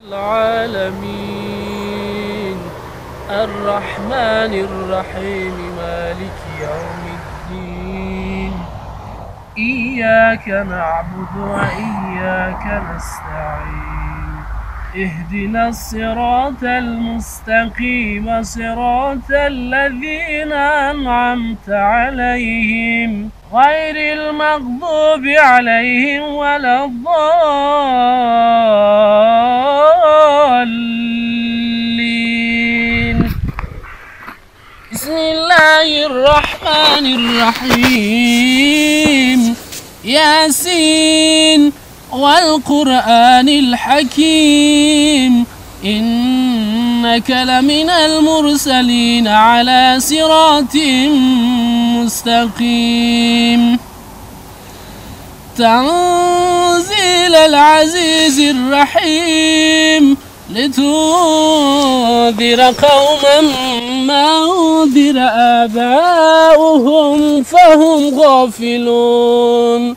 العالمين الرحمن الرحيم مالك يوم الدين إياك نعبد وإياك نستعين اهدنا الصراط المستقيم صراط الذين أنعمت عليهم غير المغضوب عليهم ولا الضالين. بسم الله الرحمن الرحيم ياسين والقرآن الحكيم إنك لمن المرسلين على صراط مستقيم تنزيل العزيز الرحيم لتنذر قوما ما أنذر آباؤهم فهم غافلون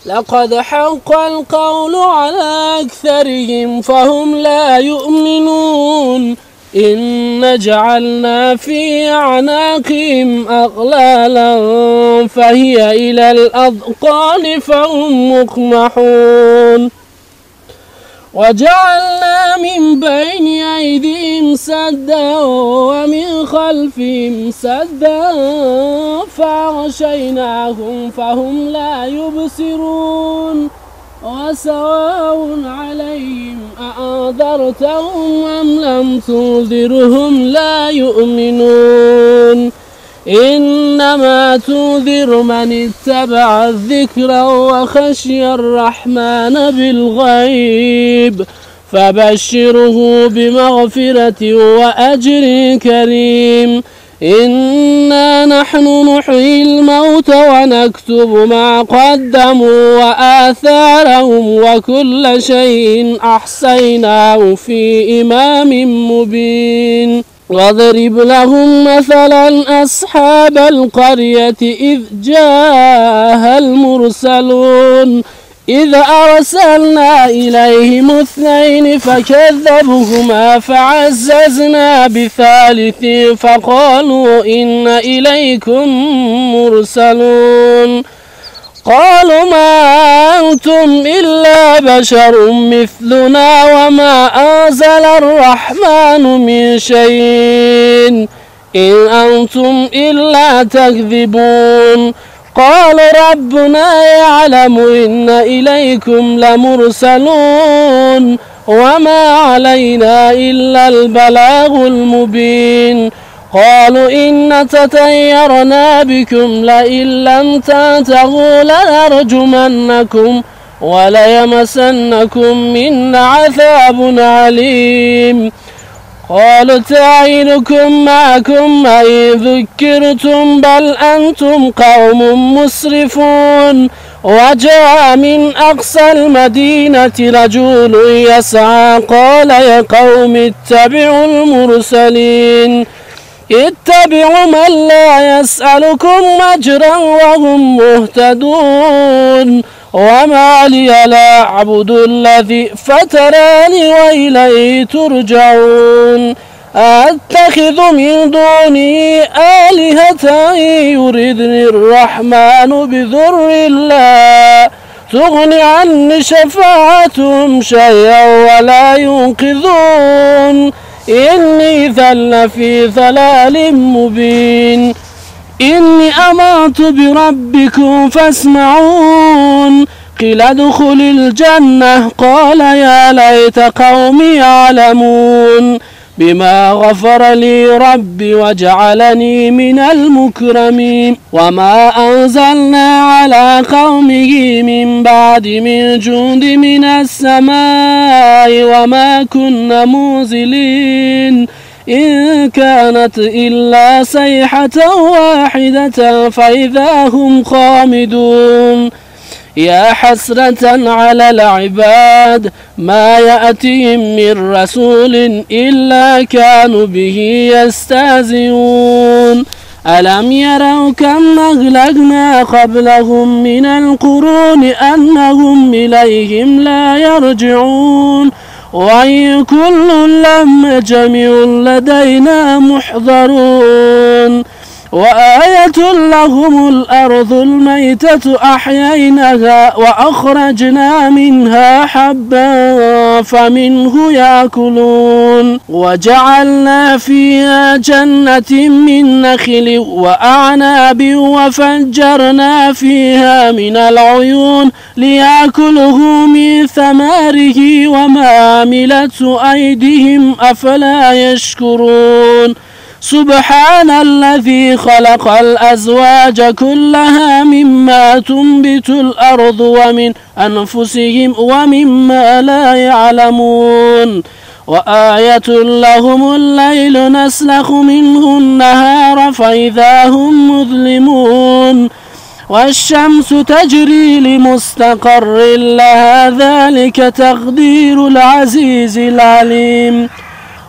لقد حق القول على أكثرهم فهم لا يؤمنون إن جعلنا في أعناقهم أغلالا فهي إلى الأذقان فهم مقمحون وجعلنا من بين أيديهم سدا ومن خلفهم سدا فأغشيناهم فهم لا يبصرون وسواء عليهم أأنذرتهم أم لم تنذرهم لا يؤمنون إنما تنذر من اتبع الذكر وخشي الرحمن بالغيب فبشره بمغفرة وأجر كريم إنا نحن نحيي الموت ونكتب ما قدموا وآثارهم وكل شيء أحصيناه في إمام مبين واضرب لهم مثلا أصحاب القرية إذ جاءها المرسلون إذ أرسلنا إليهم 2 فكذبوهما فعززنا بثالث فقالوا إن إليكم مرسلون قالوا ما أنتم إلا بشر مثلنا وما أنزل الرحمن من شيء إن أنتم إلا تكذبون قالوا ربنا يعلم إن إليكم لمرسلون وما علينا إلا البلاغ المبين قالوا إن تطيرنا بكم لئن لم تنتهوا لنرجمنكم وليمسنكم منا عذاب عليم قالوا تعينكم معكم إن ذكرتم بل أنتم قوم مسرفون وجاء من أقصى المدينة رجل يسعى قال يا قوم اتبعوا المرسلين اتبعوا من لا يسألكم أجرا وهم مهتدون وما لي لا أعبد الذي فتراني وإليه ترجعون أتخذ من دونه آلهة يردني الرحمن بضر لا تغن عني شفاعتهم شيئا ولا ينقذون إني ذل في ضلال مبين إني آمنت بربكم فاسمعون قيل ادخل الجنة قال يا ليت قومي يعلمون بما غفر لي ربي وجعلني من المكرمين وما أنزلنا على قومه من بعد من جند من السماء وما كنا منزلين إن كانت إلا صيحة واحدة فإذا هم خامدون يا حسرة على العباد ما يأتيهم من رسول إلا كانوا به يستهزئون ألم يروا كم أهلكنا قبلهم من القرون أنهم إليهم لا يرجعون وإن كل لما جميع لدينا محضرون وآية لهم الأرض الميتة أحييناها وأخرجنا منها حبا فمنه يأكلون وجعلنا فيها جنة من نخل وأعناب وفجرنا فيها من العيون ليأكله من ثماره وما عملته أيديهم أفلا يشكرون سبحان الذي خلق الأزواج كلها مما تنبت الأرض ومن أنفسهم ومما لا يعلمون وآية لهم الليل نسلخ منه النهار فإذا هم مظلمون والشمس تجري لمستقر لها ذلك تقدير العزيز العليم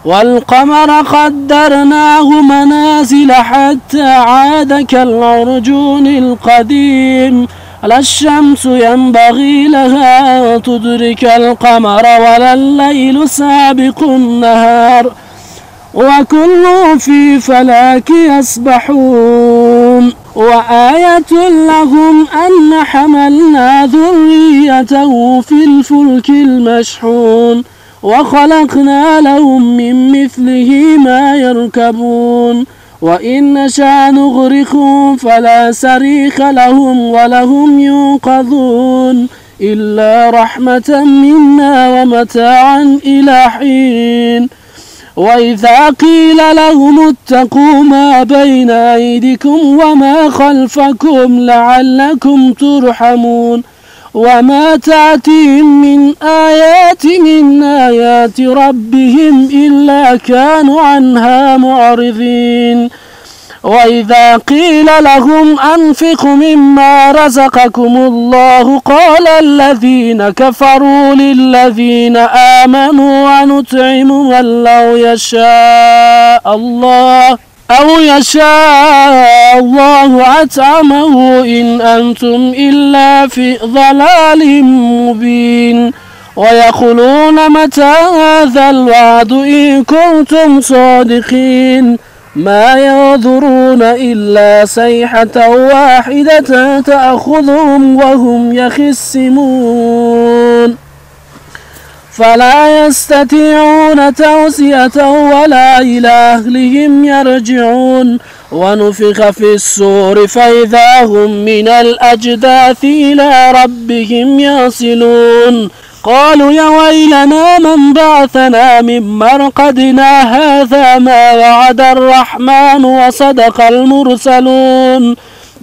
والقمر قدرناه منازل حتى عاد كالعرجون القديم لا الشمس ينبغي لها أن تدرك القمر ولا الليل سابق النهار وكل في فلاك يسبحون وآية لهم أن حملنا ذريته في الفلك المشحون وخلقنا لهم من مثله ما يركبون وإن نشأ نغرقهم فلا صريخ لهم ولهم ينقذون إلا رحمة منا ومتاعا إلى حين وإذا قيل لهم اتقوا ما بين أيديكم وما خلفكم لعلكم ترحمون وما تأتيهم من آيات ربهم إلا كانوا عنها معرضين وإذا قيل لهم أنفقوا مما رزقكم الله قال الذين كفروا للذين آمنوا ونطعم من لو يشاء الله أطعمه إن أنتم إلا في ضلال مبين ويقولون متى هذا الوعد إن كنتم صادقين ما ينظرون إلا صيحة واحدة تأخذهم وهم يخصمون فلا يستطيعون توصية ولا إلى أهلهم يرجعون ونفخ في الصور فإذا هم من الأجداث إلى ربهم يصلون قالوا يا ويلنا من بعثنا من مرقدنا هذا ما وعد الرحمن وصدق المرسلون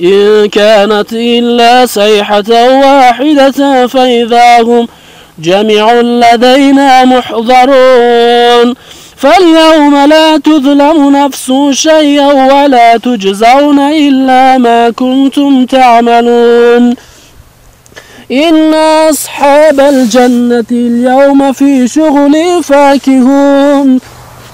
إن كانت إلا صيحة واحدة فإذا هم جميع لدينا محضرون فاليوم لا تظلم نفس شيئا ولا تجزون إلا ما كنتم تعملون إن أصحاب الجنة اليوم في شغل فاكهون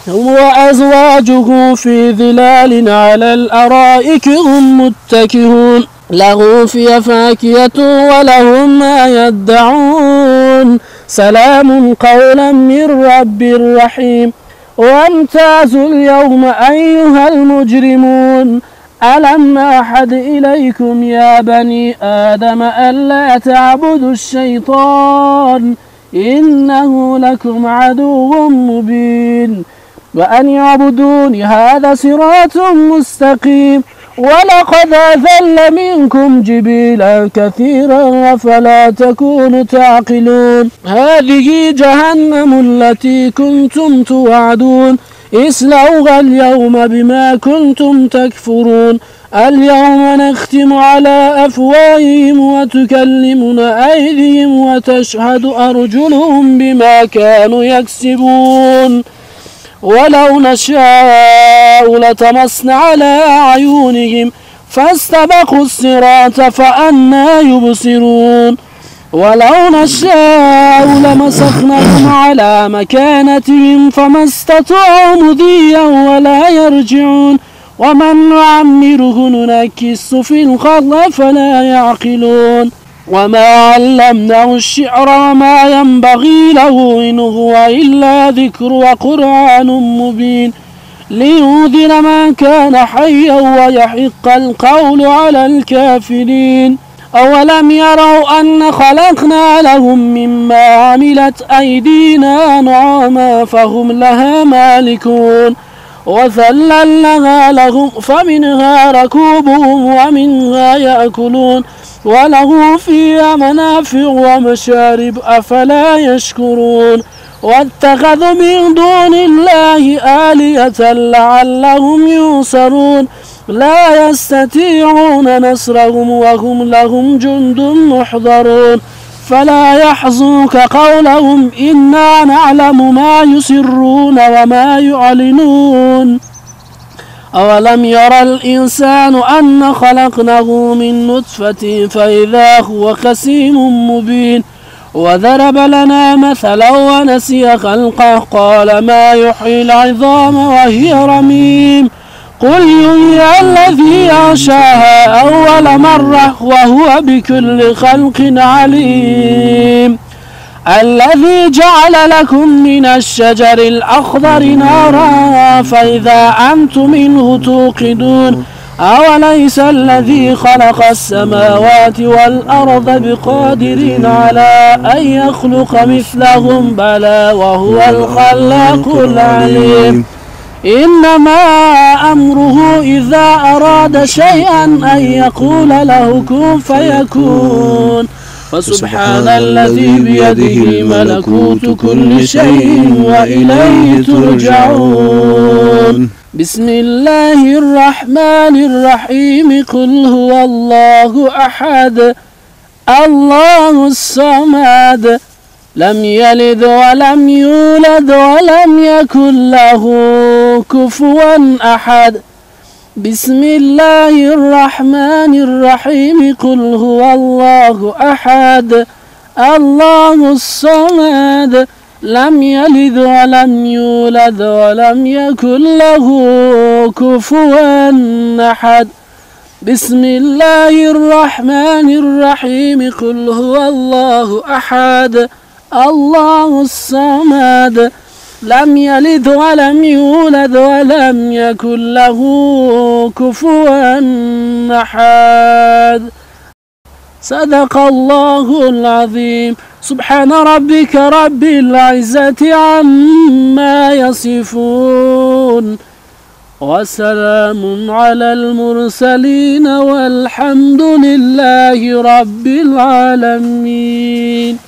وأزواجه في ظلال على الأرائك هم متكئون له في فاكهة ولهم ما يدعون سلام قولا من رب رحيم وامتازوا اليوم أيها المجرمون ألم أحد إليكم يا بني آدم ألا تعبدوا الشيطان إنه لكم عدو مبين وأن يعبدون هذا صراط مستقيم ولقد أذل منكم جبيلا كثيرا فلا تكونوا تعقلون هذه جهنم التي كنتم توعدون اصلوها اليوم بما كنتم تكفرون اليوم نختم على أفواههم وتكلمنا أيديهم وتشهد أرجلهم بما كانوا يكسبون ولو نشاء لطمسنا على أعينهم فاستبقوا الصراط فأنى يبصرون ولو نشاء لمسخناهم على مكانتهم فما استطاعوا مضيا ولا يرجعون ومن نعمره ننكس في الخلق فلا يعقلون وما علمناه الشعر وما ينبغي له إن هو إلا ذكر وقرآن مبين لينذر من كان حيا ويحق القول على الكافرين. أولم يروا أن خلقنا لهم مما عملت أيدينا أنعاما فهم لها مالكون وذللناها لهم فمنها ركوبهم ومنها يأكلون وله فيها منافع ومشارب أفلا يشكرون. واتخذوا من دون الله آلهة لعلهم ينصرون لا يستطيعون نصرهم وهم لهم جند محضرون. فلا يحزنك قولهم إنا نعلم ما يسرون وما يعلنون. أولم يرى الإنسان أن خلقناه من نطفة فإذا هو خصيم مبين وضرب لنا مثلا ونسي خلقه قال ما يحيي العظام وهي رميم قل يحيي الذي أنشاها أول مرة وهو بكل خلق عليم. الذي جعل لكم من الشجر الأخضر نارا فإذا أنتم منه توقدون أوليس الذي خلق السماوات والأرض بقادر على أن يخلق مثلهم بلى وهو الخلاق العليم. إنما أمره إذا أراد شيئا أن يقول له كن فيكون. فسبحان الذي بيده ملكوت كل شيء وإليه ترجعون. بسم الله الرحمن الرحيم قل هو الله أحد الله الصمد لم يلد ولم يولد ولم يكن له كفوا أحد. بسم الله الرحمن الرحيم قل هو الله أحد الله الصمد لم يلد ولم يولد ولم يكن له كفوا أحد. بسم الله الرحمن الرحيم قل هو الله أحد الله الصمد لم يلد ولم يولد ولم يكن له كفوا أحد. صدق الله العظيم. سبحان ربك رب العزة عما يصفون وسلام على المرسلين والحمد لله رب العالمين.